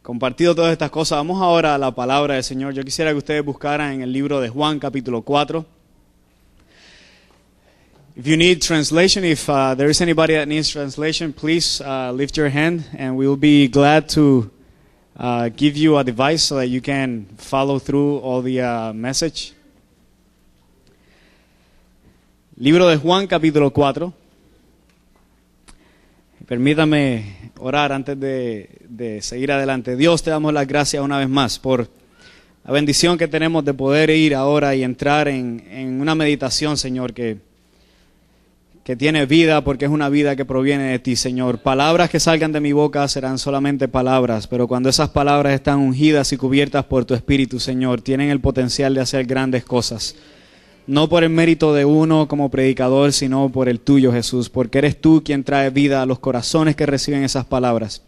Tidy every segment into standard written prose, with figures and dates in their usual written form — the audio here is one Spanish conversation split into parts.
compartido todas estas cosas, vamos ahora a la palabra del Señor. Yo quisiera que ustedes buscaran en el libro de Juan, capítulo 4. If you need translation, if there is anybody that needs translation, please lift your hand and we will be glad to give you a device so that you can follow through all the message. Libro de Juan, capítulo 4. Permítame orar antes de seguir adelante. Dios, te damos las gracias una vez más por la bendición que tenemos de poder ir ahora y entrar en una meditación, Señor, que tiene vida, porque es una vida que proviene de ti, Señor. Palabras que salgan de mi boca serán solamente palabras, pero cuando esas palabras están ungidas y cubiertas por tu Espíritu, Señor, tienen el potencial de hacer grandes cosas. No por el mérito de uno como predicador, sino por el tuyo, Jesús, porque eres tú quien trae vida a los corazones que reciben esas palabras.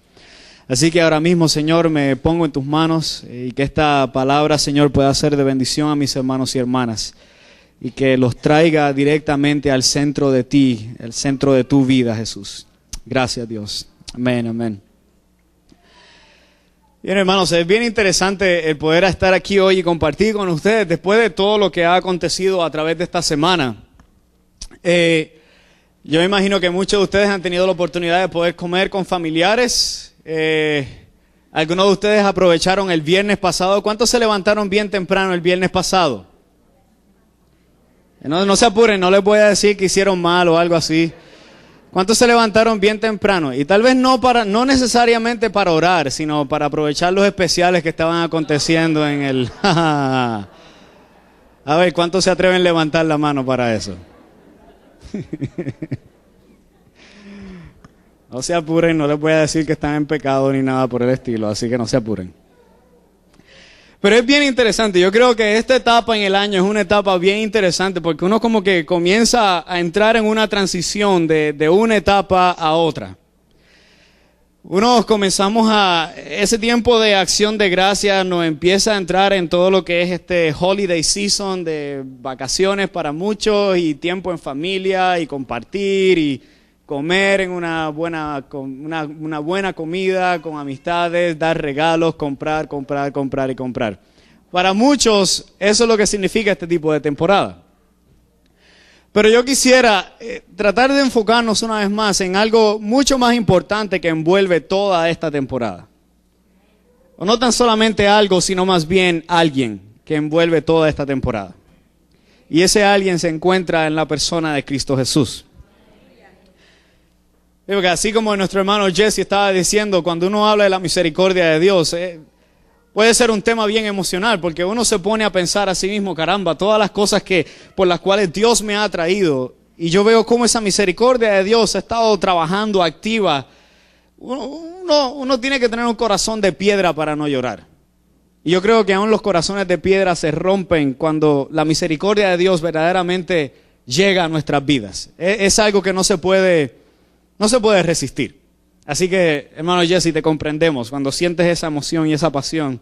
Así que ahora mismo, Señor, me pongo en tus manos y que esta palabra, Señor, pueda ser de bendición a mis hermanos y hermanas y que los traiga directamente al centro de ti, el centro de tu vida, Jesús. Gracias, Dios. Amén, amén. Bien, hermanos, es bien interesante el poder estar aquí hoy y compartir con ustedes después de todo lo que ha acontecido a través de esta semana. Yo me imagino que muchos de ustedes han tenido la oportunidad de poder comer con familiares. Algunos de ustedes aprovecharon el viernes pasado. ¿Cuántos se levantaron bien temprano el viernes pasado? No se apuren, no les voy a decir que hicieron mal o algo así. ¿Cuántos se levantaron bien temprano? Y tal vez no necesariamente para orar, sino para aprovechar los especiales que estaban aconteciendo en el... A ver, ¿cuántos se atreven a levantar la mano para eso? No se apuren, no les voy a decir que están en pecado ni nada por el estilo, así que no se apuren. Pero es bien interesante, yo creo que esta etapa en el año es una etapa bien interesante porque uno como que comienza a entrar en una transición de una etapa a otra. Ese tiempo de acción de gracias nos empieza a entrar en todo lo que es este holiday season de vacaciones para muchos y tiempo en familia y compartir y comer en una buena comida, con amistades, dar regalos, comprar y comprar. Para muchos, eso es lo que significa este tipo de temporada. Pero yo quisiera tratar de enfocarnos una vez más en algo mucho más importante que envuelve toda esta temporada. O no tan solamente algo, sino más bien alguien que envuelve toda esta temporada. Y ese alguien se encuentra en la persona de Cristo Jesús. Porque así como nuestro hermano Jesse estaba diciendo, cuando uno habla de la misericordia de Dios, puede ser un tema bien emocional, porque uno se pone a pensar a sí mismo, caramba, todas las cosas por las cuales Dios me ha traído, y yo veo cómo esa misericordia de Dios ha estado trabajando activa. Uno tiene que tener un corazón de piedra para no llorar. Y yo creo que aún los corazones de piedra se rompen cuando la misericordia de Dios verdaderamente llega a nuestras vidas. Es algo que no se puede resistir. Así que, hermano Jesse, te comprendemos. Cuando sientes esa emoción y esa pasión,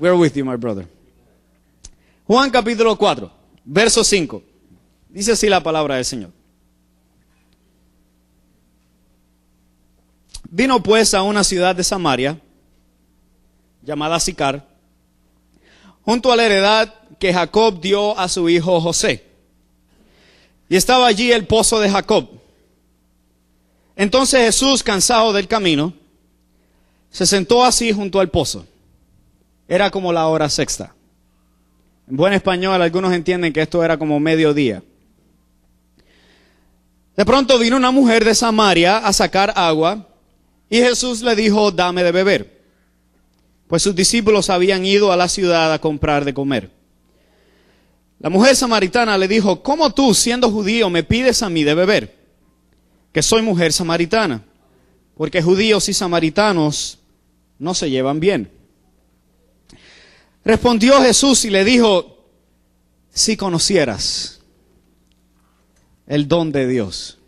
we're with you, my brother. Juan capítulo 4, verso 5. Dice así la palabra del Señor. Vino pues a una ciudad de Samaria, llamada Sicar, junto a la heredad que Jacob dio a su hijo José. Y estaba allí el pozo de Jacob. Entonces Jesús, cansado del camino, se sentó así junto al pozo. Era como la hora sexta. En buen español, algunos entienden que esto era como mediodía. De pronto vino una mujer de Samaria a sacar agua, y Jesús le dijo, dame de beber. Pues sus discípulos habían ido a la ciudad a comprar de comer. La mujer samaritana le dijo, ¿cómo tú, siendo judío, me pides a mí de beber? Que soy mujer samaritana, porque judíos y samaritanos no se llevan bien. Respondió Jesús y le dijo, si conocieras el don de Dios.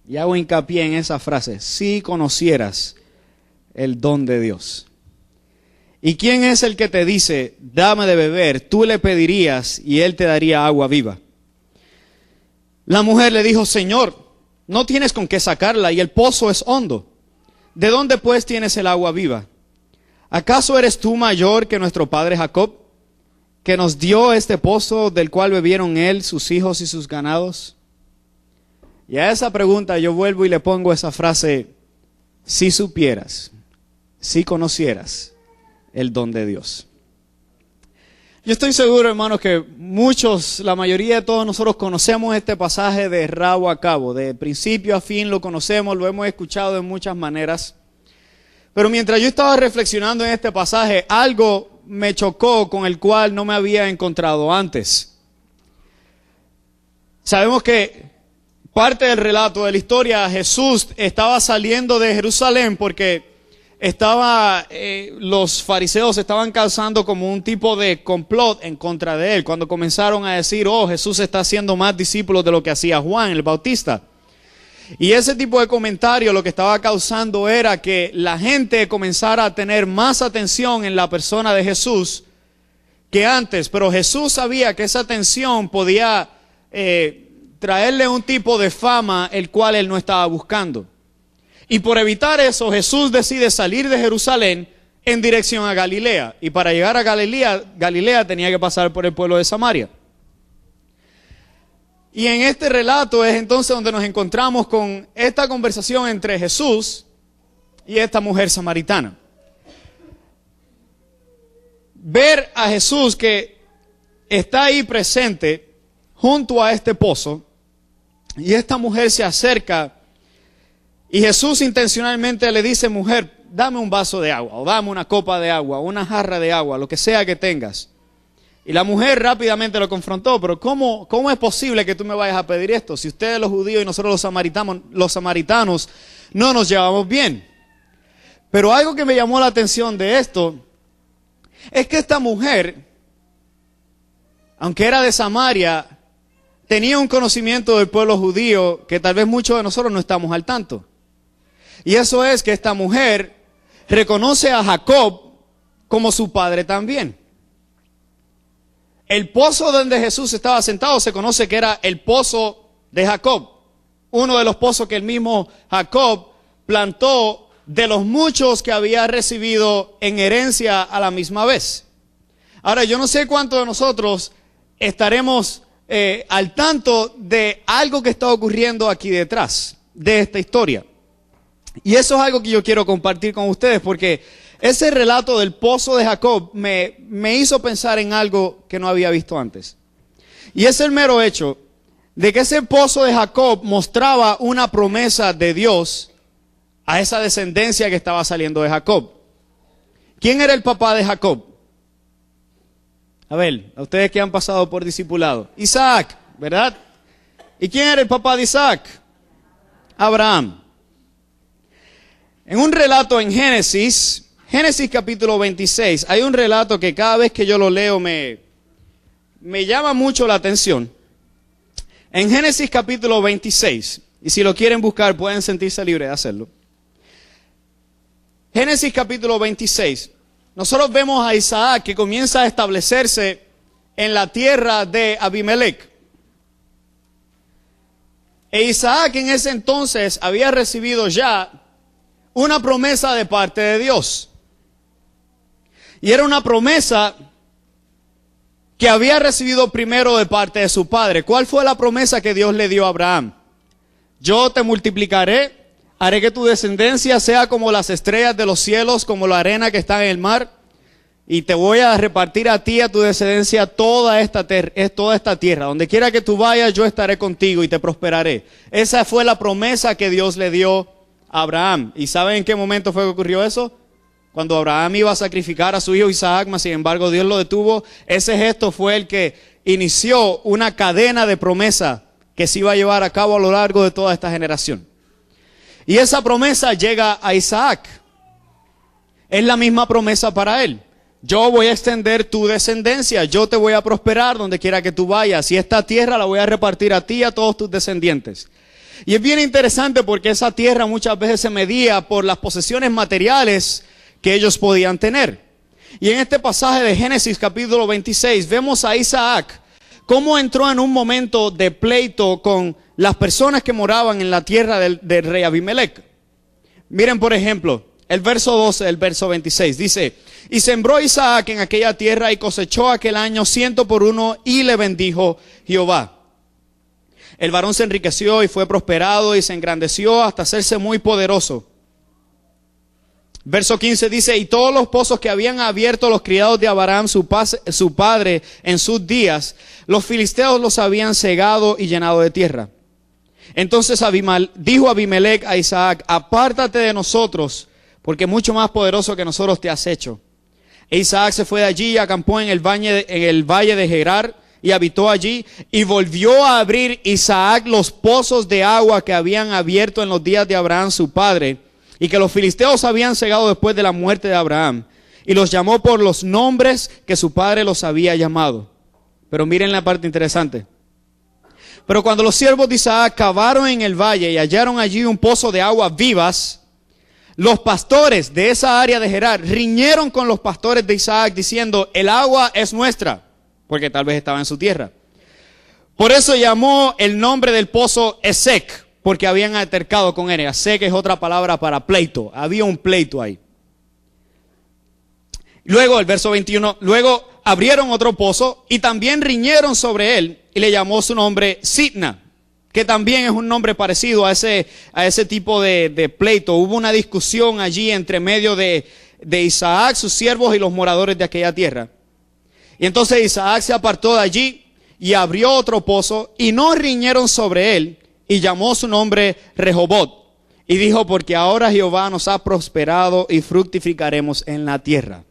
Y hago hincapié en esa frase, si conocieras el don de Dios. ¿Y quién es el que te dice, dame de beber? Tú le pedirías y él te daría agua viva. La mujer le dijo, Señor, no tienes con qué sacarla y el pozo es hondo. ¿De dónde pues tienes el agua viva? ¿Acaso eres tú mayor que nuestro padre Jacob, que nos dio este pozo del cual bebieron él, sus hijos y sus ganados? Y a esa pregunta yo vuelvo y le pongo esa frase: si supieras, si conocieras el don de Dios. Yo estoy seguro, hermanos, que la mayoría de todos nosotros conocemos este pasaje de rabo a cabo, de principio a fin lo conocemos, lo hemos escuchado de muchas maneras. Pero mientras yo estaba reflexionando en este pasaje, algo me chocó con el cual no me había encontrado antes. Sabemos que parte del relato de la historia, Jesús estaba saliendo de Jerusalén porque los fariseos estaban causando como un tipo de complot en contra de él, cuando comenzaron a decir: oh, Jesús está haciendo más discípulos de lo que hacía Juan el Bautista. Y ese tipo de comentario lo que estaba causando era que la gente comenzara a tener más atención en la persona de Jesús que antes, pero Jesús sabía que esa atención podía traerle un tipo de fama el cual él no estaba buscando. Y por evitar eso, Jesús decide salir de Jerusalén en dirección a Galilea. Y para llegar a Galilea tenía que pasar por el pueblo de Samaria. Y en este relato es entonces donde nos encontramos con esta conversación entre Jesús y esta mujer samaritana. Ver a Jesús que está ahí presente junto a este pozo, y esta mujer se acerca. Y Jesús intencionalmente le dice: mujer, dame un vaso de agua, o dame una copa de agua, o una jarra de agua, lo que sea que tengas. Y la mujer rápidamente lo confrontó: pero ¿cómo es posible que tú me vayas a pedir esto? Si ustedes los judíos y nosotros los samaritanos no nos llevamos bien. Pero algo que me llamó la atención de esto es que esta mujer, aunque era de Samaria, tenía un conocimiento del pueblo judío que tal vez muchos de nosotros no estamos al tanto. Y eso es que esta mujer reconoce a Jacob como su padre también. El pozo donde Jesús estaba sentado se conoce que era el pozo de Jacob, uno de los pozos que el mismo Jacob plantó de los muchos que había recibido en herencia a la misma vez. Ahora, yo no sé cuántos de nosotros estaremos al tanto de algo que está ocurriendo aquí detrás de esta historia. Y eso es algo que yo quiero compartir con ustedes, porque ese relato del pozo de Jacob me hizo pensar en algo que no había visto antes. Y es el mero hecho de que ese pozo de Jacob mostraba una promesa de Dios a esa descendencia que estaba saliendo de Jacob. ¿Quién era el papá de Jacob? A ver, a ustedes que han pasado por discipulado. Isaac, ¿verdad? ¿Y quién era el papá de Isaac? Abraham. En un relato en Génesis capítulo 26, hay un relato que cada vez que yo lo leo me llama mucho la atención. En Génesis capítulo 26, y si lo quieren buscar pueden sentirse libres de hacerlo. Génesis capítulo 26, nosotros vemos a Isaac que comienza a establecerse en la tierra de Abimelech. E Isaac en ese entonces había recibido ya una promesa de parte de Dios. Y era una promesa que había recibido primero de parte de su padre. ¿Cuál fue la promesa que Dios le dio a Abraham? Yo te multiplicaré, haré que tu descendencia sea como las estrellas de los cielos, como la arena que está en el mar, y te voy a repartir a ti y a tu descendencia toda esta tierra. Donde quiera que tú vayas, yo estaré contigo y te prosperaré. Esa fue la promesa que Dios le dio a Abraham. ¿Y saben en qué momento fue que ocurrió eso? Cuando Abraham iba a sacrificar a su hijo Isaac, mas sin embargo Dios lo detuvo. Ese gesto fue el que inició una cadena de promesa que se iba a llevar a cabo a lo largo de toda esta generación. Y esa promesa llega a Isaac. Es la misma promesa para él. Yo voy a extender tu descendencia, yo te voy a prosperar donde quiera que tú vayas, y esta tierra la voy a repartir a ti y a todos tus descendientes. Y es bien interesante porque esa tierra muchas veces se medía por las posesiones materiales que ellos podían tener. Y en este pasaje de Génesis capítulo 26 vemos a Isaac cómo entró en un momento de pleito con las personas que moraban en la tierra del rey Abimelech. Miren, por ejemplo, el verso 12, el verso 26, dice: y sembró Isaac en aquella tierra y cosechó aquel año 100 por 1 y le bendijo Jehová. El varón se enriqueció y fue prosperado y se engrandeció hasta hacerse muy poderoso. Verso 15 dice: y todos los pozos que habían abierto los criados de Abraham, su padre, en sus días, los filisteos los habían cegado y llenado de tierra. Entonces dijo Abimelech a Isaac: apártate de nosotros, porque mucho más poderoso que nosotros te has hecho. E Isaac se fue de allí y acampó en el valle de Gerar y habitó allí. Y volvió a abrir Isaac los pozos de agua que habían abierto en los días de Abraham su padre, y que los filisteos habían cegado después de la muerte de Abraham. Y los llamó por los nombres que su padre los había llamado. Pero miren la parte interesante. Pero cuando los siervos de Isaac cavaron en el valle y hallaron allí un pozo de aguas vivas, los pastores de esa área de Gerar riñeron con los pastores de Isaac diciendo: el agua es nuestra, porque tal vez estaba en su tierra. Por eso llamó el nombre del pozo Esek, porque habían altercado con él. Esek es otra palabra para pleito. Había un pleito ahí. Luego, el verso 21, luego abrieron otro pozo y también riñeron sobre él y le llamó su nombre Sitna, que también es un nombre parecido a ese tipo de pleito. Hubo una discusión allí entre medio de Isaac, sus siervos y los moradores de aquella tierra. Y entonces Isaac se apartó de allí y abrió otro pozo y no riñeron sobre él y llamó su nombre Rehobot. Y dijo: porque ahora Jehová nos ha prosperado y fructificaremos en la tierra.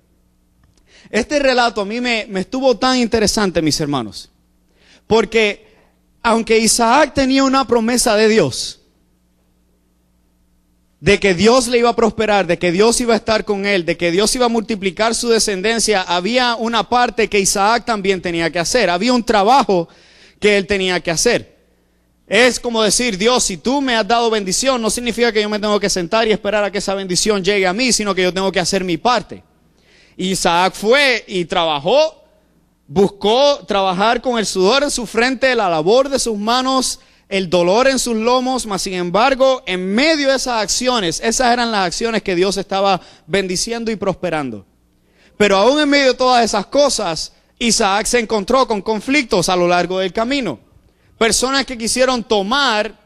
Este relato a mí me estuvo tan interesante, mis hermanos, porque aunque Isaac tenía una promesa de Dios, de que Dios le iba a prosperar, de que Dios iba a estar con él, de que Dios iba a multiplicar su descendencia, había una parte que Isaac también tenía que hacer. Había un trabajo que él tenía que hacer. Es como decir: Dios, si tú me has dado bendición, no significa que yo me tengo que sentar y esperar a que esa bendición llegue a mí, sino que yo tengo que hacer mi parte. Isaac fue y trabajó. Buscó trabajar con el sudor en su frente, la labor de sus manos, el dolor en sus lomos, mas sin embargo, en medio de esas acciones, esas eran las acciones que Dios estaba bendiciendo y prosperando. Pero aún en medio de todas esas cosas, Isaac se encontró con conflictos a lo largo del camino. Personas que quisieron tomar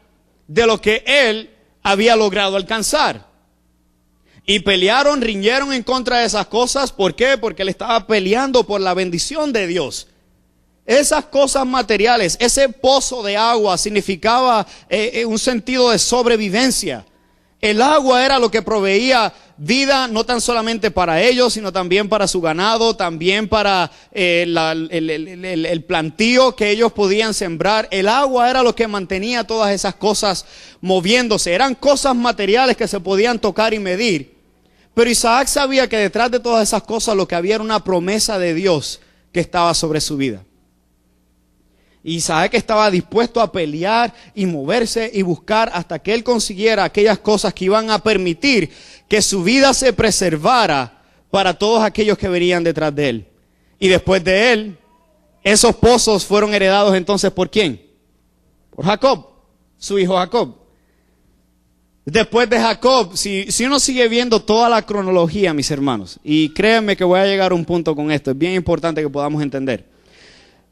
de lo que él había logrado alcanzar. Y pelearon, riñeron en contra de esas cosas. ¿Por qué? Porque él estaba peleando por la bendición de Dios. Esas cosas materiales, ese pozo de agua significaba un sentido de sobrevivencia. El agua era lo que proveía vida, no tan solamente para ellos, sino también para su ganado, también para el plantío que ellos podían sembrar. El agua era lo que mantenía todas esas cosas moviéndose. Eran cosas materiales que se podían tocar y medir. Pero Isaac sabía que detrás de todas esas cosas lo que había era una promesa de Dios que estaba sobre su vida. Isaac estaba dispuesto a pelear y moverse y buscar hasta que él consiguiera aquellas cosas que iban a permitir que su vida se preservara para todos aquellos que venían detrás de él. Y después de él, esos pozos fueron heredados entonces ¿por quién? Por Jacob, su hijo Jacob. Después de Jacob, si uno sigue viendo toda la cronología, mis hermanos, y créanme que voy a llegar a un punto con esto, es bien importante que podamos entender.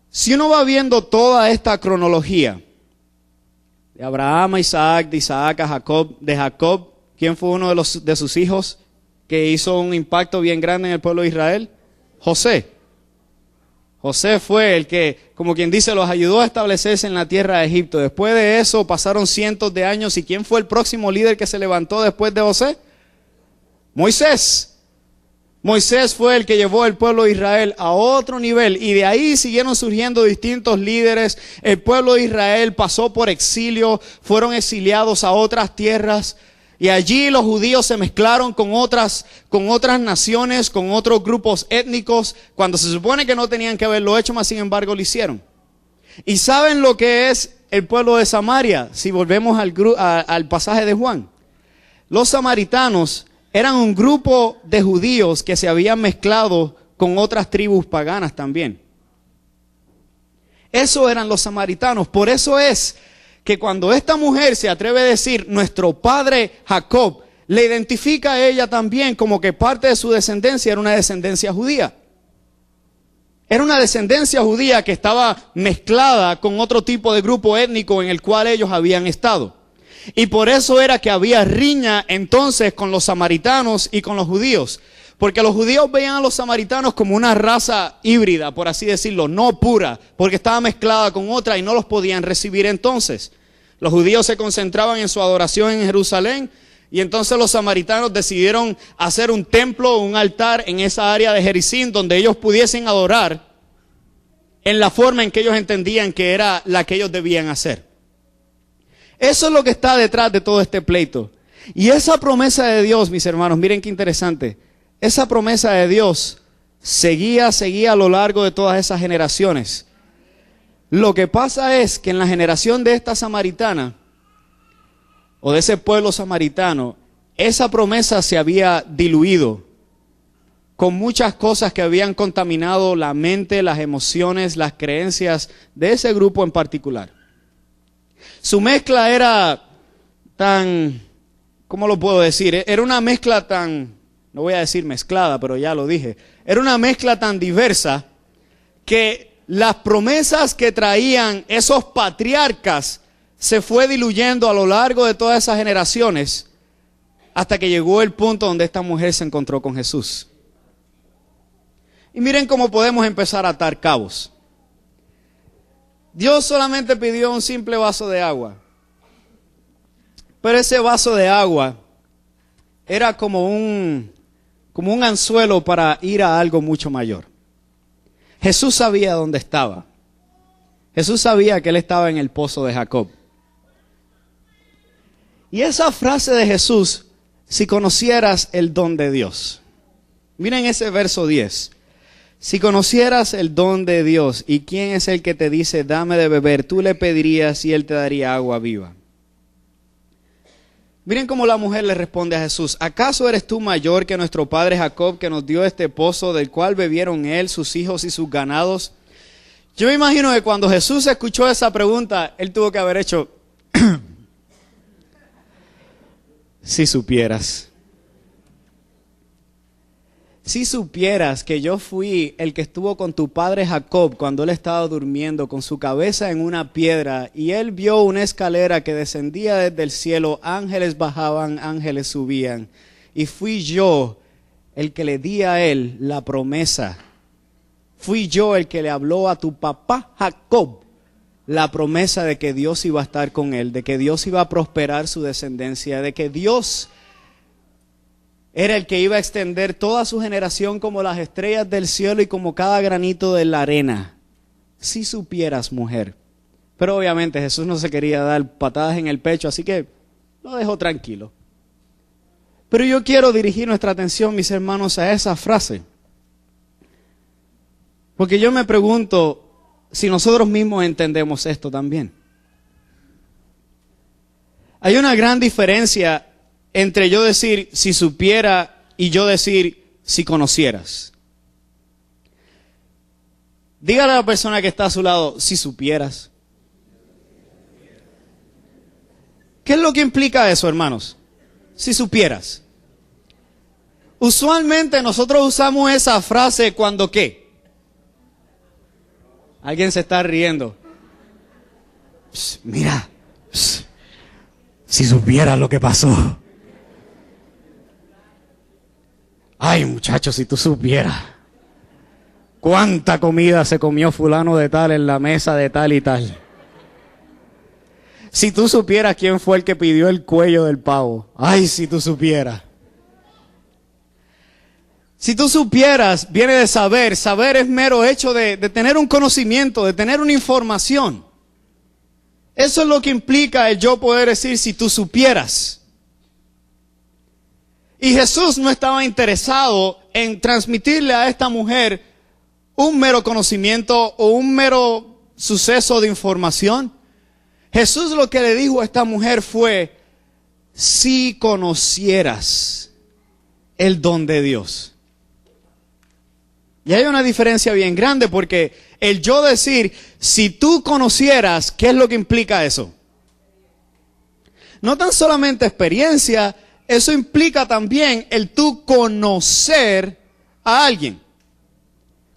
Si uno va viendo toda esta cronología, de Abraham a Isaac, de Isaac a Jacob, de Jacob, ¿quién fue uno de sus hijos que hizo un impacto bien grande en el pueblo de Israel? José. José fue el que, como quien dice, los ayudó a establecerse en la tierra de Egipto. Después de eso pasaron cientos de años. ¿Y quién fue el próximo líder que se levantó después de José? Moisés. Moisés fue el que llevó al pueblo de Israel a otro nivel. Y de ahí siguieron surgiendo distintos líderes. El pueblo de Israel pasó por exilio, fueron exiliados a otras tierras. Y allí los judíos se mezclaron con otras naciones, con otros grupos étnicos, cuando se supone que no tenían que haberlo hecho, mas sin embargo lo hicieron. ¿Y saben lo que es el pueblo de Samaria? Si volvemos al pasaje de Juan. Los samaritanos eran un grupo de judíos que se habían mezclado con otras tribus paganas también. Eso eran los samaritanos. Por eso es que cuando esta mujer se atreve a decir, nuestro padre Jacob le identifica a ella también como que parte de su descendencia era una descendencia judía. Era una descendencia judía que estaba mezclada con otro tipo de grupo étnico en el cual ellos habían estado. Y por eso era que había riña entonces con los samaritanos y con los judíos. Porque los judíos veían a los samaritanos como una raza híbrida, por así decirlo, no pura, porque estaba mezclada con otra y no los podían recibir entonces. Los judíos se concentraban en su adoración en Jerusalén y entonces los samaritanos decidieron hacer un templo, un altar en esa área de Jericín donde ellos pudiesen adorar en la forma en que ellos entendían que era la que ellos debían hacer. Eso es lo que está detrás de todo este pleito. Y esa promesa de Dios, mis hermanos, miren qué interesante. Esa promesa de Dios seguía a lo largo de todas esas generaciones. Lo que pasa es que en la generación de esta samaritana, o de ese pueblo samaritano, esa promesa se había diluido con muchas cosas que habían contaminado la mente, las emociones, las creencias de ese grupo en particular. Su mezcla era tan, ¿cómo lo puedo decir? Era una mezcla tan, no voy a decir mezclada, pero ya lo dije. Era una mezcla tan diversa que las promesas que traían esos patriarcas se fue diluyendo a lo largo de todas esas generaciones hasta que llegó el punto donde esta mujer se encontró con Jesús. Y miren cómo podemos empezar a atar cabos. Dios solamente pidió un simple vaso de agua. Pero ese vaso de agua era como un anzuelo para ir a algo mucho mayor. Jesús sabía dónde estaba. Jesús sabía que él estaba en el pozo de Jacob. Y esa frase de Jesús, si conocieras el don de Dios. Miren ese verso 10. Si conocieras el don de Dios y quién es el que te dice dame de beber, tú le pedirías y él te daría agua viva. Miren cómo la mujer le responde a Jesús. ¿Acaso eres tú mayor que nuestro padre Jacob que nos dio este pozo del cual bebieron él, sus hijos y sus ganados? Yo me imagino que cuando Jesús escuchó esa pregunta, él tuvo que haber hecho, si supieras. Si supieras que yo fui el que estuvo con tu padre Jacob cuando él estaba durmiendo con su cabeza en una piedra y él vio una escalera que descendía desde el cielo, ángeles bajaban, ángeles subían. Y fui yo el que le di a él la promesa. Fui yo el que le habló a tu papá Jacob la promesa de que Dios iba a estar con él, de que Dios iba a prosperar su descendencia, de que Dios era el que iba a extender toda su generación como las estrellas del cielo y como cada granito de la arena. Si supieras, mujer. Pero obviamente Jesús no se quería dar patadas en el pecho, así que lo dejó tranquilo. Pero yo quiero dirigir nuestra atención, mis hermanos, a esa frase. Porque yo me pregunto si nosotros mismos entendemos esto también. Hay una gran diferencia entre yo decir si supiera y yo decir si conocieras. Dígale a la persona que está a su lado, si supieras. ¿Qué es lo que implica eso, hermanos? Si supieras. Usualmente nosotros usamos esa frase cuando ¿qué? Alguien se está riendo. Psst, mira, psst, si supieras lo que pasó. Ay, muchachos, si tú supieras cuánta comida se comió fulano de tal en la mesa de tal y tal. Si tú supieras quién fue el que pidió el cuello del pavo. Ay, si tú supieras. Si tú supieras, viene de saber. Saber es mero hecho de tener un conocimiento, de tener una información. Eso es lo que implica el yo poder decir si tú supieras. Y Jesús no estaba interesado en transmitirle a esta mujer un mero conocimiento o un mero suceso de información. Jesús lo que le dijo a esta mujer fue, si conocieras el don de Dios. Y hay una diferencia bien grande porque el yo decir, si tú conocieras, ¿qué es lo que implica eso? No tan solamente experiencia, eso implica también el tú conocer a alguien.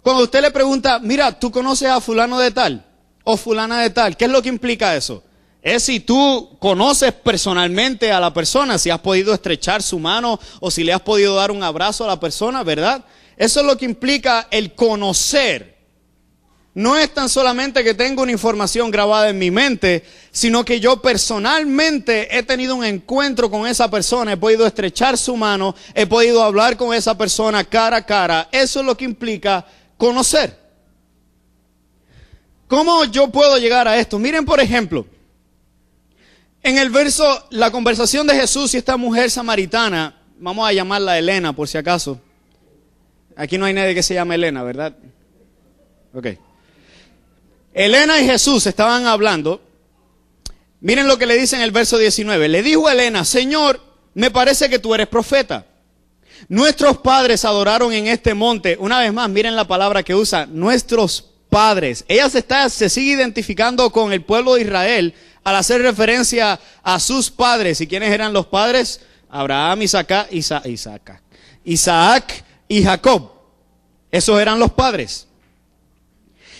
Cuando usted le pregunta, mira, ¿tú conoces a fulano de tal o fulana de tal? ¿Qué es lo que implica eso? Es si tú conoces personalmente a la persona, si has podido estrechar su mano o si le has podido dar un abrazo a la persona, ¿verdad? Eso es lo que implica el conocer. No es tan solamente que tengo una información grabada en mi mente, sino que yo personalmente he tenido un encuentro con esa persona, he podido estrechar su mano, he podido hablar con esa persona cara a cara. Eso es lo que implica conocer. ¿Cómo yo puedo llegar a esto? Miren, por ejemplo, en el verso, la conversación de Jesús y esta mujer samaritana, vamos a llamarla Elena por si acaso. Aquí no hay nadie que se llame Elena, ¿verdad? Ok. Elena y Jesús estaban hablando. Miren lo que le dice en el verso 19. Le dijo a Elena, Señor, me parece que tú eres profeta. Nuestros padres adoraron en este monte. Una vez más, miren la palabra que usa, nuestros padres. Ella se sigue identificando con el pueblo de Israel al hacer referencia a sus padres. ¿Y quiénes eran los padres? Abraham, Isaac y Jacob. Esos eran los padres.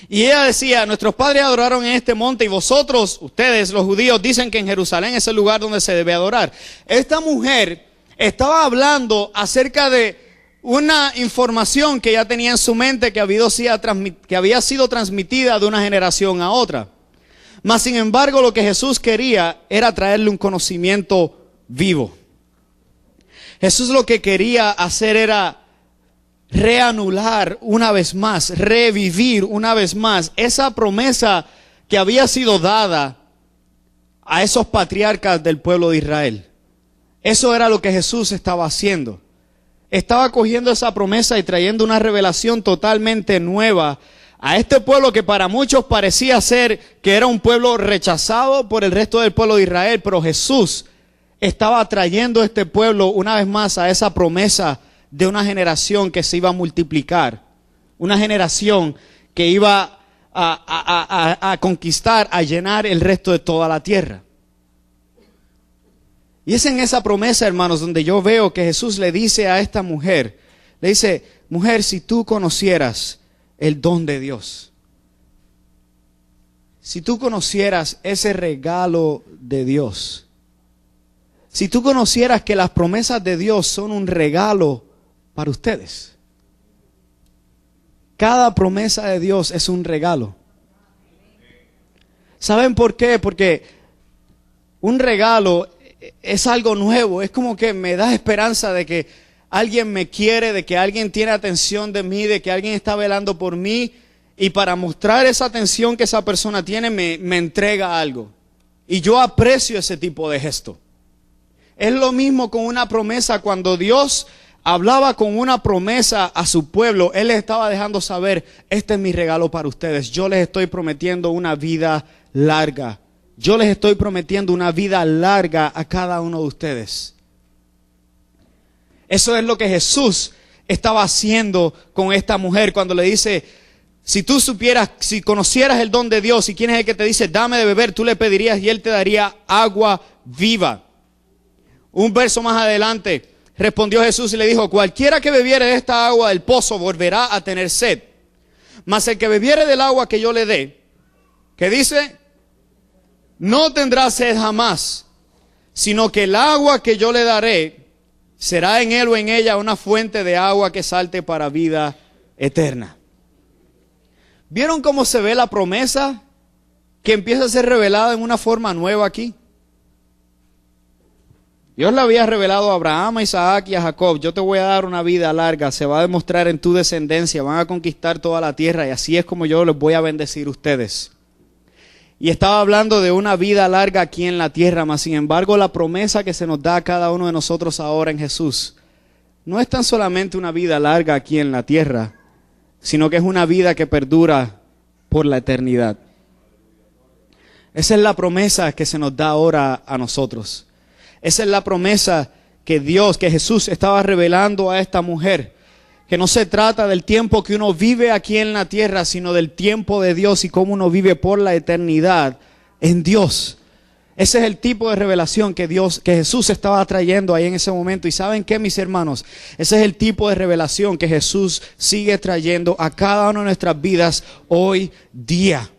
Y ella decía, nuestros padres adoraron en este monte y vosotros, ustedes los judíos, dicen que en Jerusalén es el lugar donde se debe adorar. Esta mujer estaba hablando acerca de una información que ella tenía en su mente que había sido transmitida de una generación a otra. Mas sin embargo lo que Jesús quería era traerle un conocimiento vivo. Jesús lo que quería hacer era reanular una vez más, revivir una vez más esa promesa que había sido dada a esos patriarcas del pueblo de Israel. Eso era lo que Jesús estaba haciendo. Estaba cogiendo esa promesa y trayendo una revelación totalmente nueva a este pueblo que para muchos parecía ser que era un pueblo rechazado por el resto del pueblo de Israel, pero Jesús estaba trayendo a este pueblo una vez más a esa promesa de una generación que se iba a multiplicar, una generación que iba a conquistar, a llenar el resto de toda la tierra. Y es en esa promesa, hermanos, donde yo veo que Jesús le dice a esta mujer, le dice, mujer, si tú conocieras el don de Dios, si tú conocieras ese regalo de Dios, si tú conocieras que las promesas de Dios son un regalo para ustedes. Cada promesa de Dios es un regalo. ¿Saben por qué? Porque un regalo es algo nuevo, es como que me da esperanza de que alguien me quiere, de que alguien tiene atención de mí, de que alguien está velando por mí, y para mostrar esa atención que esa persona tiene me entrega algo. Y yo aprecio ese tipo de gesto. Es lo mismo con una promesa. Cuando Dios hablaba con una promesa a su pueblo, Él les estaba dejando saber, este es mi regalo para ustedes. Yo les estoy prometiendo una vida larga. Yo les estoy prometiendo una vida larga a cada uno de ustedes. Eso es lo que Jesús estaba haciendo con esta mujer cuando le dice, si tú supieras, si conocieras el don de Dios, y quién es el que te dice, dame de beber, tú le pedirías y Él te daría agua viva. Un verso más adelante, respondió Jesús y le dijo, cualquiera que bebiere de esta agua del pozo volverá a tener sed. Mas el que bebiere del agua que yo le dé, ¿qué dice? No tendrá sed jamás, sino que el agua que yo le daré será en él o en ella una fuente de agua que salte para vida eterna. ¿Vieron cómo se ve la promesa que empieza a ser revelada en una forma nueva aquí? Dios le había revelado a Abraham, a Isaac y a Jacob, yo te voy a dar una vida larga, se va a demostrar en tu descendencia, van a conquistar toda la tierra y así es como yo les voy a bendecir a ustedes. Y estaba hablando de una vida larga aquí en la tierra, mas sin embargo la promesa que se nos da a cada uno de nosotros ahora en Jesús no es tan solamente una vida larga aquí en la tierra, sino que es una vida que perdura por la eternidad. Esa es la promesa que se nos da ahora a nosotros. Esa es la promesa que Dios, que Jesús estaba revelando a esta mujer. Que no se trata del tiempo que uno vive aquí en la tierra, sino del tiempo de Dios y cómo uno vive por la eternidad en Dios. Ese es el tipo de revelación que Jesús estaba trayendo ahí en ese momento. Y ¿saben qué, mis hermanos? Ese es el tipo de revelación que Jesús sigue trayendo a cada una de nuestras vidas hoy día.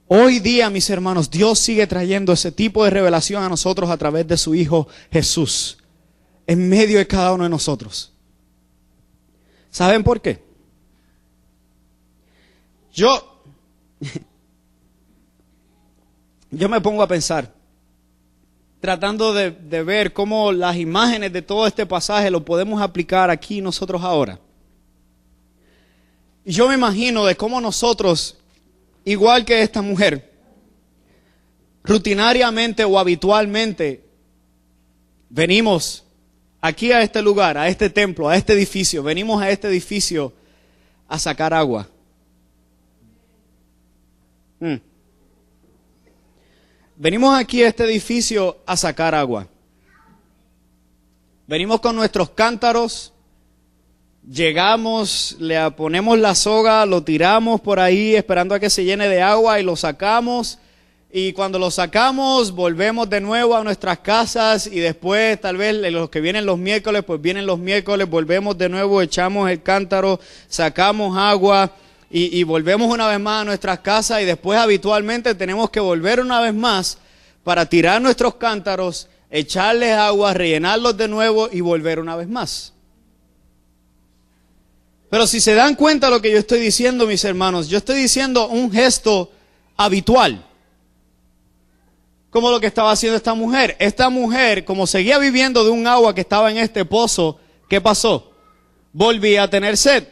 Hoy día, mis hermanos, Dios sigue trayendo ese tipo de revelación a nosotros a través de su Hijo Jesús, en medio de cada uno de nosotros. ¿Saben por qué? Yo me pongo a pensar, tratando de ver cómo las imágenes de todo este pasaje lo podemos aplicar aquí nosotros ahora. Y yo me imagino de cómo nosotros, igual que esta mujer, rutinariamente o habitualmente, venimos aquí a este lugar, a este templo, a este edificio, venimos a este edificio a sacar agua. Venimos aquí a este edificio a sacar agua. Venimos con nuestros cántaros, llegamos, le ponemos la soga, lo tiramos por ahí esperando a que se llene de agua y lo sacamos. Y cuando lo sacamos, volvemos de nuevo a nuestras casas y después tal vez los que vienen los miércoles, pues vienen los miércoles, volvemos de nuevo, echamos el cántaro, sacamos agua. Y volvemos una vez más a nuestras casas y después habitualmente tenemos que volver una vez más para tirar nuestros cántaros, echarles agua, rellenarlos de nuevo y volver una vez más. Pero si se dan cuenta de lo que yo estoy diciendo, mis hermanos, yo estoy diciendo un gesto habitual, como lo que estaba haciendo esta mujer. Esta mujer, como seguía viviendo de un agua que estaba en este pozo, ¿qué pasó? Volvía a tener sed.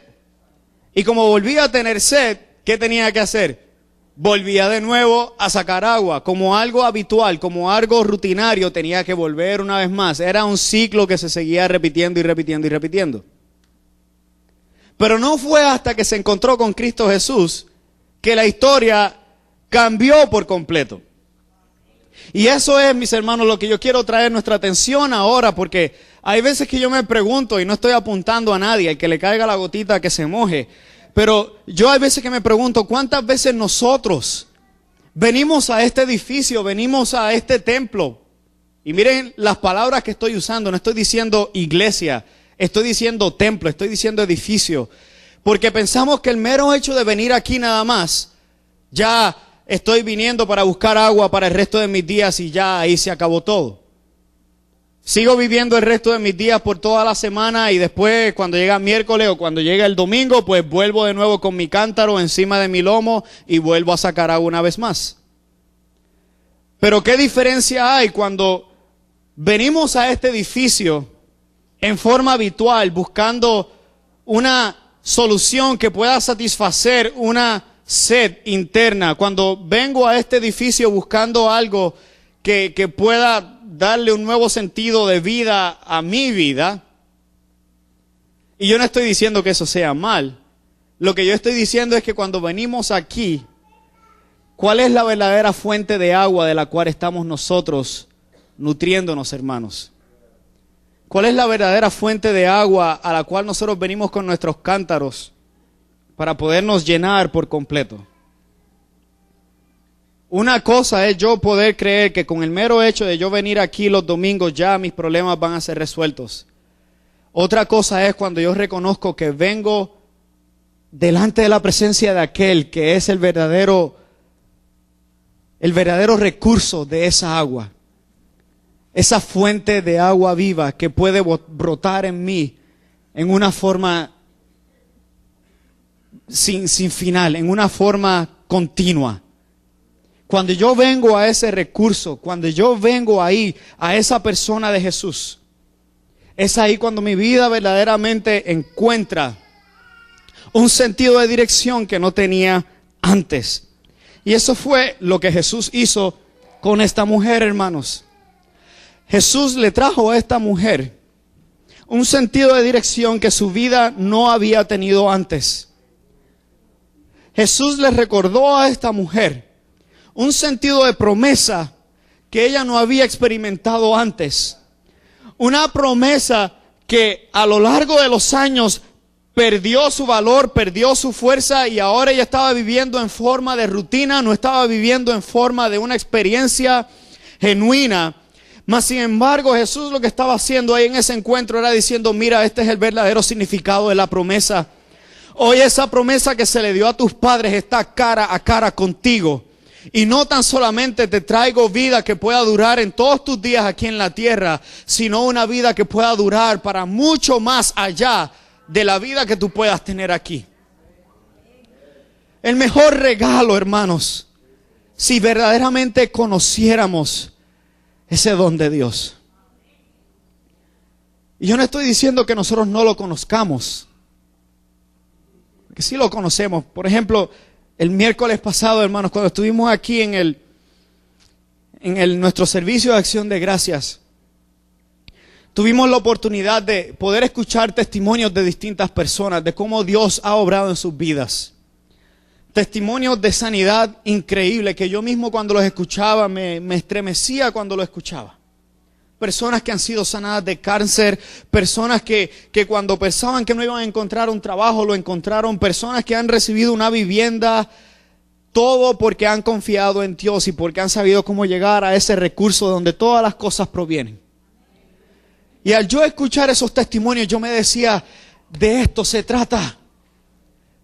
Y como volvía a tener sed, ¿qué tenía que hacer? Volvía de nuevo a sacar agua. Como algo habitual, como algo rutinario, tenía que volver una vez más. Era un ciclo que se seguía repitiendo y repitiendo y repitiendo. Pero no fue hasta que se encontró con Cristo Jesús que la historia cambió por completo. Y eso es, mis hermanos, lo que yo quiero traer nuestra atención ahora, porque hay veces que yo me pregunto, y no estoy apuntando a nadie, el que le caiga la gotita que se moje, pero yo hay veces que me pregunto, ¿cuántas veces nosotros venimos a este edificio, venimos a este templo? Y miren las palabras que estoy usando, no estoy diciendo iglesia, estoy diciendo templo, estoy diciendo edificio, porque pensamos que el mero hecho de venir aquí nada más, ya estoy viniendo para buscar agua para el resto de mis días y ya ahí se acabó todo. Sigo viviendo el resto de mis días por toda la semana y después cuando llega miércoles o cuando llega el domingo, pues vuelvo de nuevo con mi cántaro encima de mi lomo y vuelvo a sacar agua una vez más. Pero ¿qué diferencia hay cuando venimos a este edificio en forma habitual buscando una solución que pueda satisfacer una sed interna? Cuando vengo a este edificio buscando algo que pueda darle un nuevo sentido de vida a mi vida, y yo no estoy diciendo que eso sea mal, lo que yo estoy diciendo es que cuando venimos aquí, ¿cuál es la verdadera fuente de agua de la cual estamos nosotros nutriéndonos, hermanos? ¿Cuál es la verdadera fuente de agua a la cual nosotros venimos con nuestros cántaros para podernos llenar por completo? Una cosa es yo poder creer que con el mero hecho de yo venir aquí los domingos ya mis problemas van a ser resueltos. Otra cosa es cuando yo reconozco que vengo delante de la presencia de aquel que es el verdadero recurso de esa agua. Esa fuente de agua viva que puede brotar en mí en una forma sin final, en una forma continua. Cuando yo vengo a ese recurso, cuando yo vengo ahí, a esa persona de Jesús, es ahí cuando mi vida verdaderamente encuentra un sentido de dirección que no tenía antes. Y eso fue lo que Jesús hizo con esta mujer, hermanos. Jesús le trajo a esta mujer un sentido de dirección que su vida no había tenido antes. Jesús le recordó a esta mujer un sentido de promesa que ella no había experimentado antes. Una promesa que a lo largo de los años perdió su valor, perdió su fuerza y ahora ella estaba viviendo en forma de rutina, no estaba viviendo en forma de una experiencia genuina. Mas sin embargo, Jesús lo que estaba haciendo ahí en ese encuentro era diciendo, mira, este es el verdadero significado de la promesa. Hoy esa promesa que se le dio a tus padres está cara a cara contigo. Y no tan solamente te traigo vida que pueda durar en todos tus días aquí en la tierra, sino una vida que pueda durar para mucho más allá de la vida que tú puedas tener aquí. El mejor regalo, hermanos, si verdaderamente conociéramos ese don de Dios. Y yo no estoy diciendo que nosotros no lo conozcamos, que sí lo conocemos. Por ejemplo, el miércoles pasado, hermanos, cuando estuvimos aquí en nuestro servicio de acción de gracias, tuvimos la oportunidad de poder escuchar testimonios de distintas personas, de cómo Dios ha obrado en sus vidas. Testimonios de sanidad increíble que yo mismo cuando los escuchaba me estremecía cuando los escuchaba. Personas que han sido sanadas de cáncer, personas que cuando pensaban que no iban a encontrar un trabajo, lo encontraron, personas que han recibido una vivienda, todo porque han confiado en Dios y porque han sabido cómo llegar a ese recurso donde todas las cosas provienen. Y al yo escuchar esos testimonios, yo me decía, de esto se trata.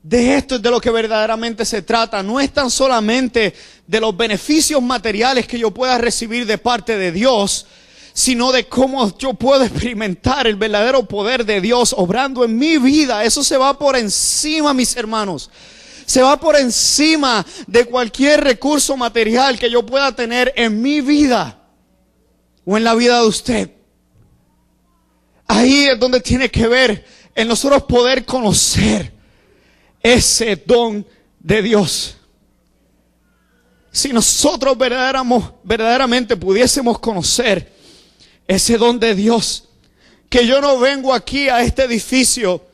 De esto es de lo que verdaderamente se trata. No es tan solamente de los beneficios materiales que yo pueda recibir de parte de Dios, sino de cómo yo puedo experimentar el verdadero poder de Dios obrando en mi vida. Eso se va por encima, mis hermanos. Se va por encima de cualquier recurso material que yo pueda tener en mi vida o en la vida de usted. Ahí es donde tiene que ver en nosotros poder conocer ese don de Dios. Si nosotros verdaderamente pudiésemos conocer ese don de Dios, que yo no vengo aquí a este edificio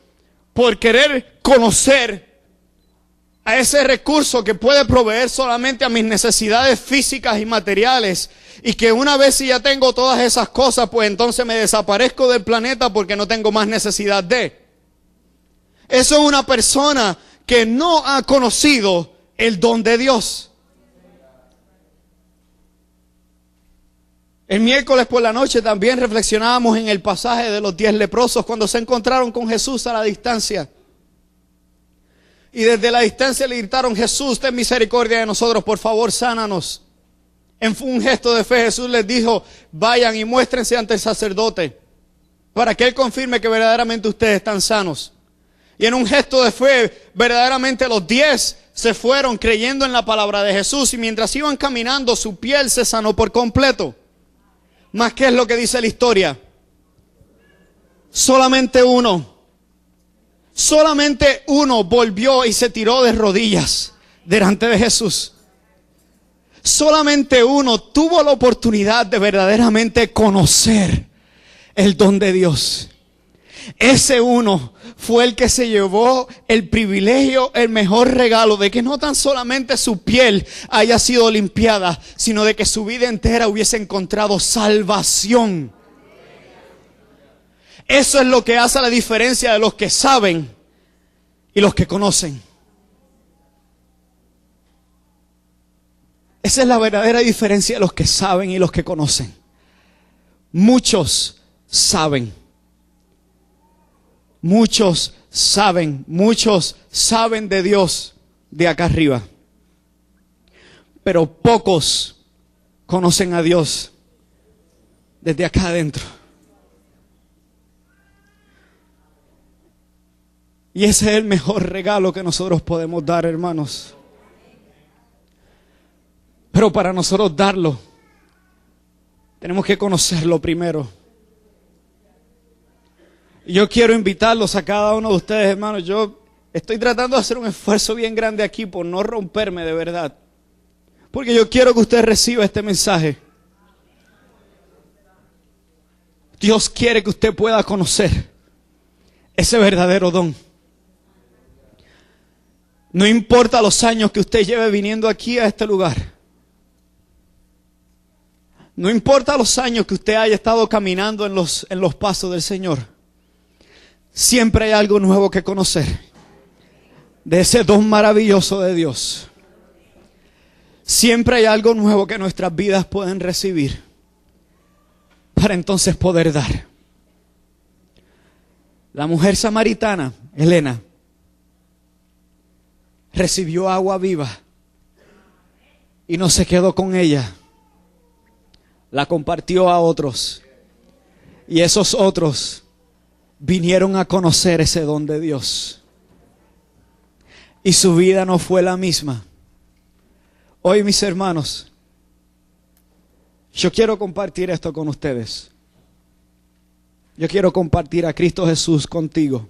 por querer conocer a ese recurso que puede proveer solamente a mis necesidades físicas y materiales, y que una vez si ya tengo todas esas cosas, pues entonces me desaparezco del planeta porque no tengo más necesidad de. Eso es una persona que no ha conocido el don de Dios. El miércoles por la noche también reflexionábamos en el pasaje de los 10 leprosos cuando se encontraron con Jesús a la distancia. Y desde la distancia le gritaron, Jesús, ten misericordia de nosotros, por favor, sánanos. En un gesto de fe Jesús les dijo, vayan y muéstrense ante el sacerdote para que él confirme que verdaderamente ustedes están sanos. Y en un gesto de fe, verdaderamente los 10 se fueron creyendo en la palabra de Jesús. Y mientras iban caminando, su piel se sanó por completo. Mas, ¿qué es lo que dice la historia? Solamente uno volvió y se tiró de rodillas delante de Jesús. Solamente uno tuvo la oportunidad de verdaderamente conocer el don de Dios. Ese uno fue el que se llevó el privilegio, el mejor regalo de que no tan solamente su piel haya sido limpiada, sino de que su vida entera hubiese encontrado salvación. Eso es lo que hace la diferencia de los que saben y los que conocen. Esa es la verdadera diferencia de los que saben y los que conocen. Muchos saben. Muchos saben de Dios de acá arriba. Pero pocos conocen a Dios desde acá adentro. Y ese es el mejor regalo que nosotros podemos dar, hermanos. Pero para nosotros darlo, tenemos que conocerlo primero. Yo quiero invitarlos a cada uno de ustedes, hermanos. Yo estoy tratando de hacer un esfuerzo bien grande aquí por no romperme de verdad. Porque yo quiero que usted reciba este mensaje. Dios quiere que usted pueda conocer ese verdadero don. No importa los años que usted lleve viniendo aquí a este lugar. No importa los años que usted haya estado caminando en los pasos del Señor. Siempre hay algo nuevo que conocer de ese don maravilloso de Dios. Siempre hay algo nuevo que nuestras vidas pueden recibir para entonces poder dar. La mujer samaritana, Elena, recibió agua viva y no se quedó con ella. La compartió a otros y esos otros vinieron a conocer ese don de Dios y su vida no fue la misma. Hoy, mis hermanos, yo quiero compartir esto con ustedes. Yo quiero compartir a Cristo Jesús contigo.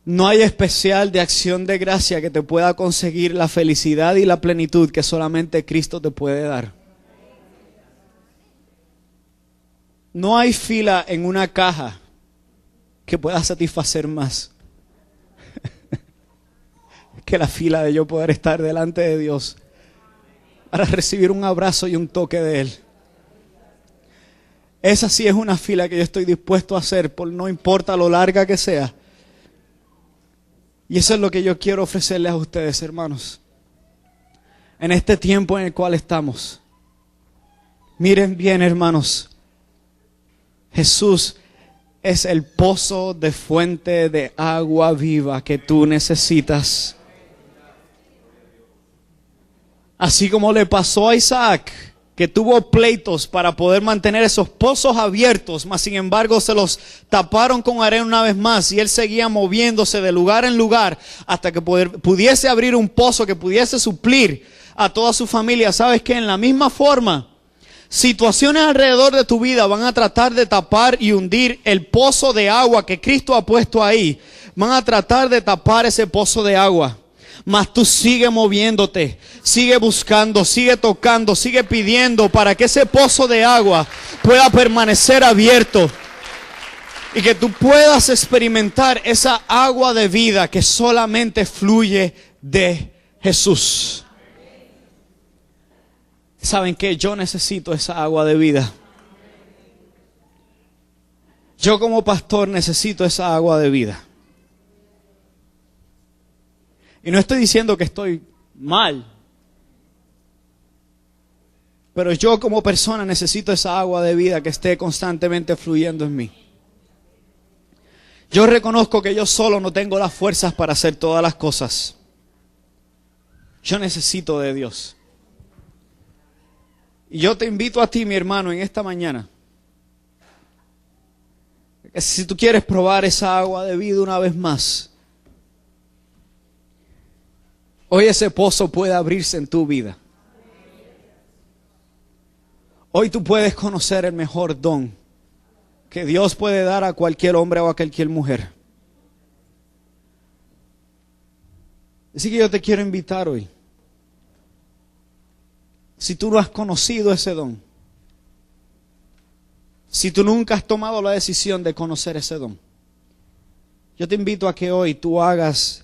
No hay especial de acción de gracia que te pueda conseguir la felicidad y la plenitud que solamente Cristo te puede dar. No hay fila en una caja que pueda satisfacer más que la fila de yo poder estar delante de Dios para recibir un abrazo y un toque de Él. Esa sí es una fila que yo estoy dispuesto a hacer, por no importa lo larga que sea. Y eso es lo que yo quiero ofrecerles a ustedes, hermanos. En este tiempo en el cual estamos. Miren bien, hermanos. Jesús es el pozo de fuente de agua viva que tú necesitas. Así como le pasó a Isaac, que tuvo pleitos para poder mantener esos pozos abiertos, mas sin embargo se los taparon con arena una vez más y él seguía moviéndose de lugar en lugar hasta que pudiese abrir un pozo que pudiese suplir a toda su familia. ¿Sabes qué? En la misma forma, situaciones alrededor de tu vida van a tratar de tapar y hundir el pozo de agua que Cristo ha puesto ahí. Van a tratar de tapar ese pozo de agua. Mas tú sigue moviéndote, sigue buscando, sigue tocando, sigue pidiendo para que ese pozo de agua pueda permanecer abierto y que tú puedas experimentar esa agua de vida que solamente fluye de Jesús. ¿Saben qué? Yo necesito esa agua de vida. Yo como pastor necesito esa agua de vida. Y no estoy diciendo que estoy mal, pero yo como persona necesito esa agua de vida que esté constantemente fluyendo en mí. Yo reconozco que yo solo no tengo las fuerzas para hacer todas las cosas. Yo necesito de Dios. Y yo te invito a ti, mi hermano, en esta mañana, que si tú quieres probar esa agua de vida una vez más, hoy ese pozo puede abrirse en tu vida. Hoy tú puedes conocer el mejor don que Dios puede dar a cualquier hombre o a cualquier mujer. Así que yo te quiero invitar hoy. Si tú no has conocido ese don, si tú nunca has tomado la decisión de conocer ese don, yo te invito a que hoy tú hagas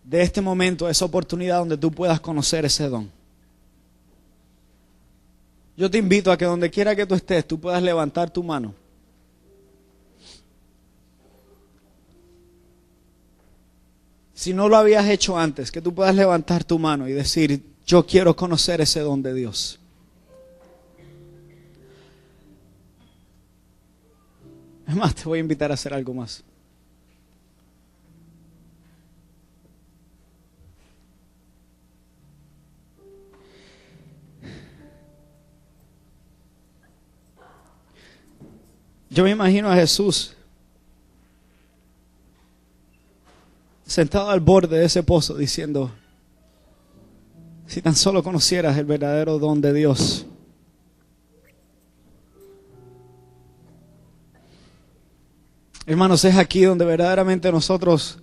de este momento esa oportunidad donde tú puedas conocer ese don. Yo te invito a que donde quiera que tú estés, tú puedas levantar tu mano. Si no lo habías hecho antes, que tú puedas levantar tu mano y decir: yo quiero conocer ese don de Dios. Es más, te voy a invitar a hacer algo más. Yo me imagino a Jesús sentado al borde de ese pozo diciendo: si tan solo conocieras el verdadero don de Dios. Hermanos, es aquí donde verdaderamente nosotros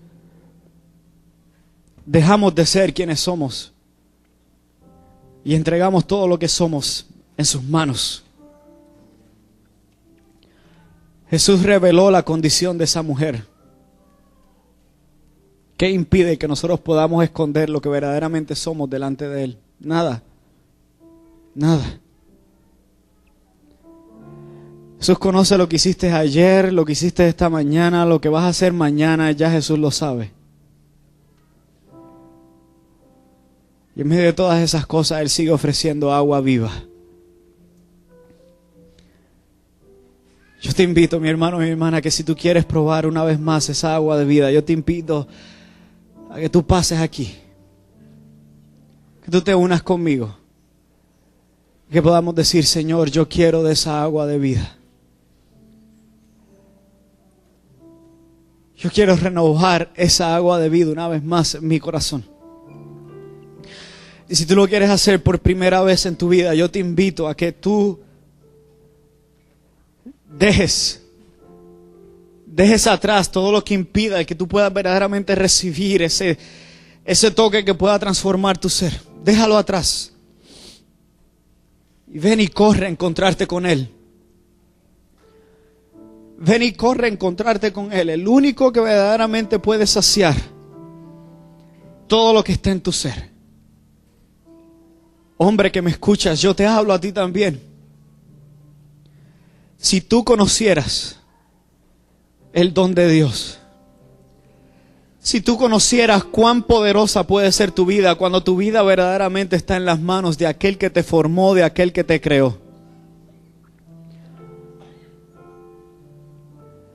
dejamos de ser quienes somos y entregamos todo lo que somos en sus manos. Jesús reveló la condición de esa mujer. ¿Qué impide que nosotros podamos esconder lo que verdaderamente somos delante de Él? Nada. Nada. Jesús conoce lo que hiciste ayer, lo que hiciste esta mañana, lo que vas a hacer mañana, ya Jesús lo sabe. Y en medio de todas esas cosas, Él sigue ofreciendo agua viva. Yo te invito, mi hermano y mi hermana, que si tú quieres probar una vez más esa agua de vida, yo te invito a que tú pases aquí. Que tú te unas conmigo. Que podamos decir, Señor, yo quiero de esa agua de vida. Yo quiero renovar esa agua de vida una vez más en mi corazón. Y si tú lo quieres hacer por primera vez en tu vida, yo te invito a que tú dejes atrás todo lo que impida que tú puedas verdaderamente recibir ese toque que pueda transformar tu ser. Déjalo atrás. Y ven y corre a encontrarte con Él. Ven y corre a encontrarte con Él. El único que verdaderamente puede saciar todo lo que está en tu ser. Hombre que me escuchas, yo te hablo a ti también. Si tú conocieras el don de Dios, si tú conocieras cuán poderosa puede ser tu vida cuando tu vida verdaderamente está en las manos de aquel que te formó, de aquel que te creó.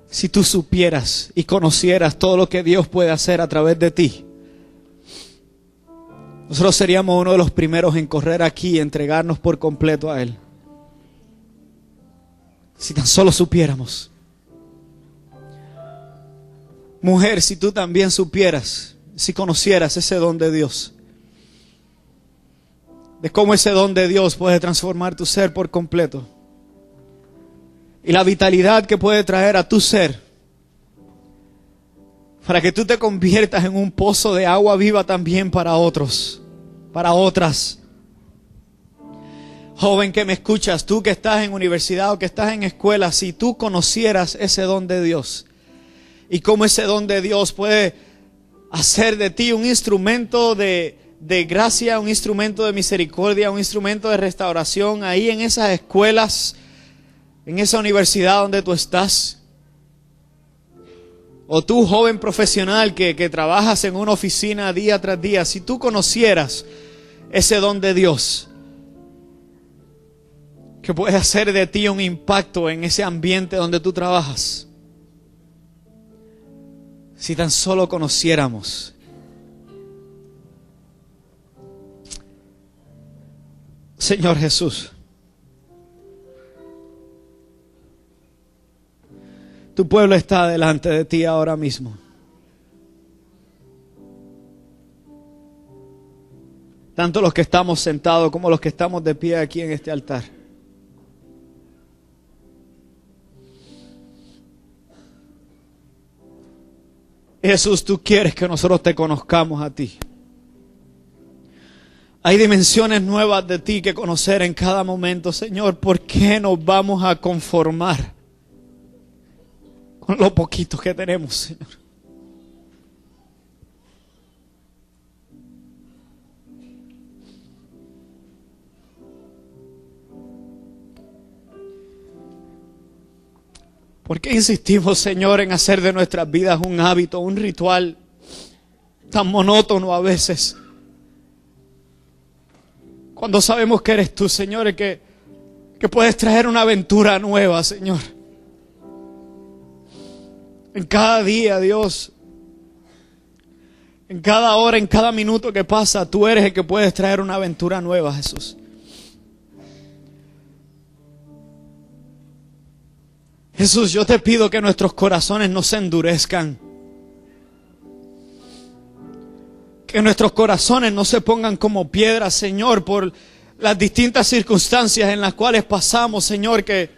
Si tú supieras y conocieras todo lo que Dios puede hacer a través de ti, nosotros seríamos uno de los primeros en correr aquí y entregarnos por completo a Él. Si tan solo supiéramos. Mujer, si tú también supieras, si conocieras ese don de Dios, de cómo ese don de Dios puede transformar tu ser por completo, y la vitalidad que puede traer a tu ser, para que tú te conviertas en un pozo de agua viva también para otros, para otras. Joven que me escuchas, tú que estás en universidad o que estás en escuela, si tú conocieras ese don de Dios y cómo ese don de Dios puede hacer de ti un instrumento de gracia, un instrumento de misericordia, un instrumento de restauración ahí en esas escuelas, en esa universidad donde tú estás. O tú, joven profesional que trabajas en una oficina día tras día, si tú conocieras ese don de Dios, que puede hacer de ti un impacto en ese ambiente donde tú trabajas. Si tan solo conociéramos. Señor Jesús, tu pueblo está delante de ti ahora mismo. Tanto los que estamos sentados como los que estamos de pie aquí en este altar. Jesús, tú quieres que nosotros te conozcamos a ti. Hay dimensiones nuevas de ti que conocer en cada momento, Señor. ¿Por qué nos vamos a conformar con lo poquito que tenemos, Señor? ¿Por qué insistimos, Señor, en hacer de nuestras vidas un hábito, un ritual tan monótono a veces? Cuando sabemos que eres tú, Señor, que puedes traer una aventura nueva, Señor. En cada día, Dios. En cada hora, en cada minuto que pasa, tú eres el que puedes traer una aventura nueva, Jesús. Jesús, yo te pido que nuestros corazones no se endurezcan. Que nuestros corazones no se pongan como piedras, Señor, por las distintas circunstancias en las cuales pasamos, Señor, que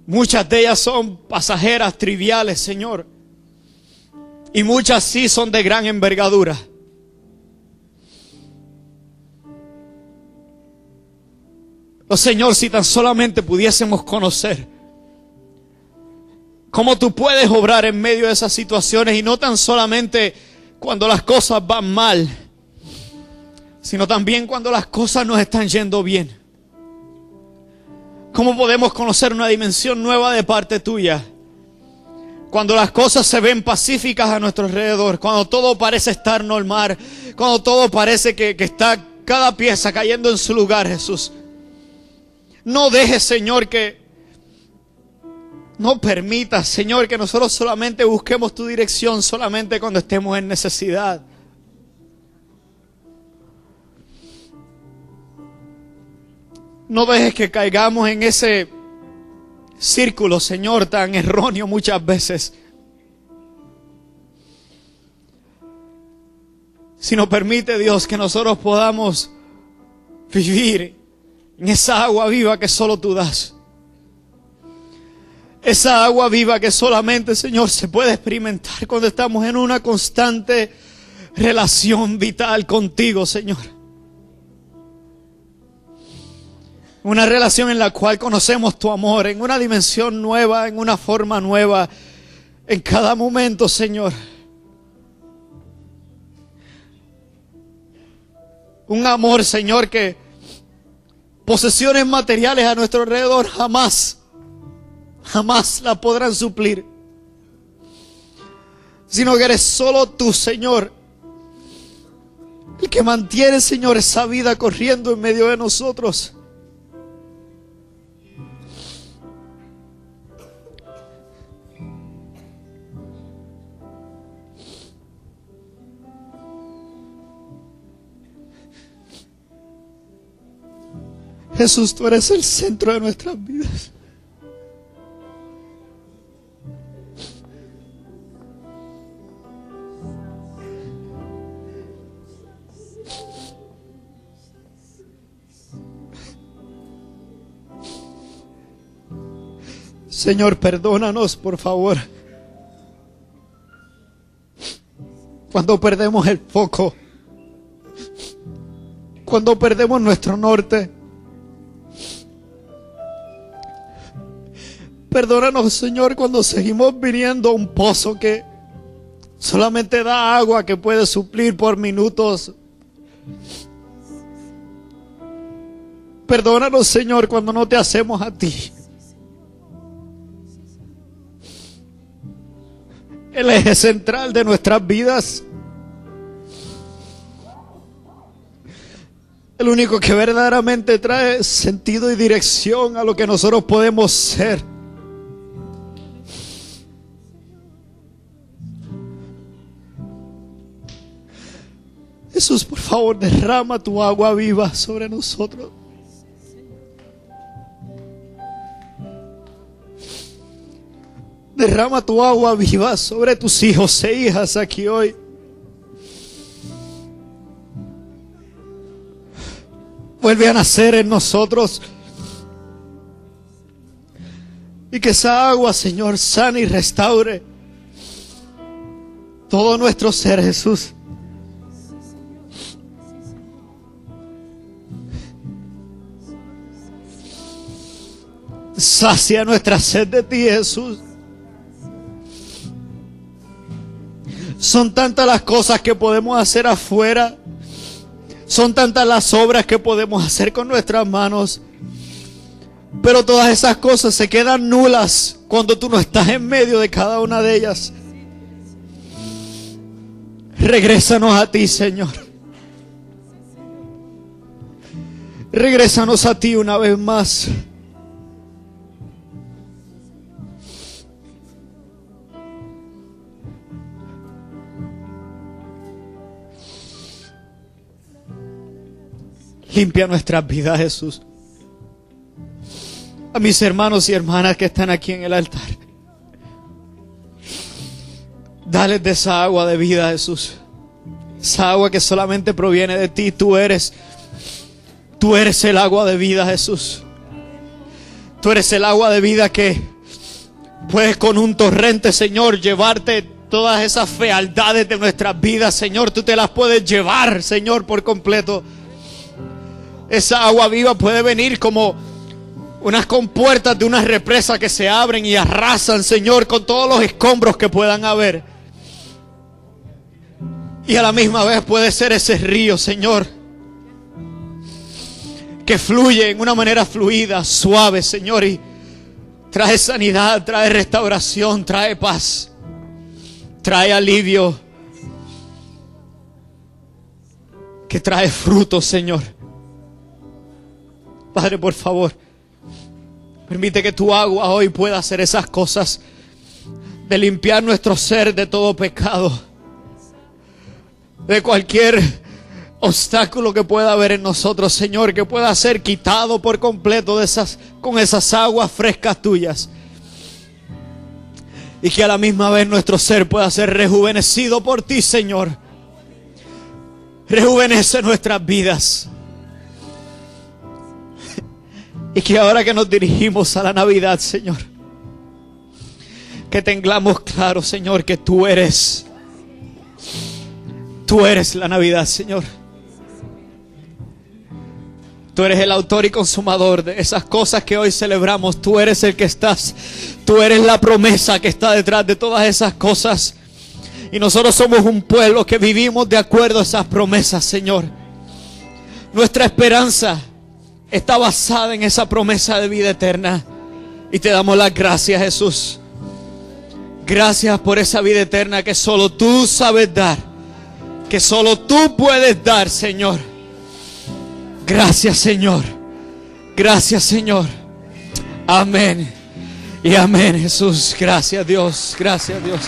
muchas de ellas son pasajeras, triviales, Señor. Y muchas sí son de gran envergadura. Oh, Señor, si tan solamente pudiésemos conocer cómo tú puedes obrar en medio de esas situaciones, y no tan solamente cuando las cosas van mal, sino también cuando las cosas nos están yendo bien. Cómo podemos conocer una dimensión nueva de parte tuya Cuando las cosas se ven pacíficas a nuestro alrededor, cuando todo parece estar normal, cuando todo parece que está cada pieza cayendo en su lugar, Jesús. No dejes, Señor, no permitas, Señor, que nosotros solamente busquemos tu dirección solamente cuando estemos en necesidad. No dejes que caigamos en ese círculo, Señor, tan erróneo muchas veces. Sino permite, Dios, que nosotros podamos vivir en esa agua viva que solo tú das. Esa agua viva que solamente, Señor, se puede experimentar cuando estamos en una constante relación vital contigo, Señor. Una relación en la cual conocemos tu amor en una dimensión nueva, en una forma nueva, en cada momento, Señor. Un amor, Señor, que posesiones materiales a nuestro alrededor jamás la podrán suplir. Sino que eres solo tú, Señor, el que mantiene, Señor, esa vida corriendo en medio de nosotros. Jesús, tú eres el centro de nuestras vidas. Señor, perdónanos, por favor, cuando perdemos el foco, cuando perdemos nuestro norte. Perdónanos, Señor, cuando seguimos viniendo a un pozo que solamente da agua que puede suplir por minutos. Perdónanos, Señor, cuando no te hacemos a ti el eje central de nuestras vidas. El único que verdaderamente trae sentido y dirección a lo que nosotros podemos ser. Jesús, por favor, derrama tu agua viva sobre nosotros. Derrama tu agua viva sobre tus hijos e hijas aquí hoy. Vuelve a nacer en nosotros. Y que esa agua, Señor, sane y restaure todo nuestro ser, Jesús. Sacia nuestra sed de ti, Jesús. Son tantas las cosas que podemos hacer afuera. Son tantas las obras que podemos hacer con nuestras manos. Pero todas esas cosas se quedan nulas cuando tú no estás en medio de cada una de ellas. Regrésanos a ti, Señor. Regrésanos a ti una vez más. Limpia nuestras vidas, Jesús. A mis hermanos y hermanas que están aquí en el altar, dales de esa agua de vida, Jesús. Esa agua que solamente proviene de ti. Tú eres el agua de vida, Jesús. Tú eres el agua de vida que puedes con un torrente, Señor, llevarte todas esas fealdades de nuestras vidas, Señor. Tú te las puedes llevar, Señor, por completo. Esa agua viva puede venir como unas compuertas de una represa que se abren y arrasan, Señor, con todos los escombros que puedan haber. Y a la misma vez puede ser ese río, Señor, que fluye en una manera fluida, suave, Señor, y Trae sanidad, trae restauración, trae paz, trae alivio, que trae fruto, Señor. Padre, por favor, permite que tu agua hoy pueda hacer esas cosas de limpiar nuestro ser de todo pecado, de cualquier obstáculo que pueda haber en nosotros, Señor, que pueda ser quitado por completo con esas aguas frescas tuyas, y que a la misma vez nuestro ser pueda ser rejuvenecido por ti, Señor. Rejuvenece nuestras vidas, y que ahora que nos dirigimos a la Navidad, Señor, que tengamos claro, Señor, que tú eres la Navidad, Señor. Tú eres el autor y consumador de esas cosas que hoy celebramos. Tú eres el que estás. Tú eres la promesa que está detrás de todas esas cosas. Y nosotros somos un pueblo que vivimos de acuerdo a esas promesas, Señor. Nuestra esperanza está basada en esa promesa de vida eterna. Y te damos las gracias, Jesús. Gracias por esa vida eterna que solo tú sabes dar. Que solo tú puedes dar, Señor. Gracias, Señor. Gracias, Señor. Amén. Y amén, Jesús. Gracias, Dios. Gracias, Dios.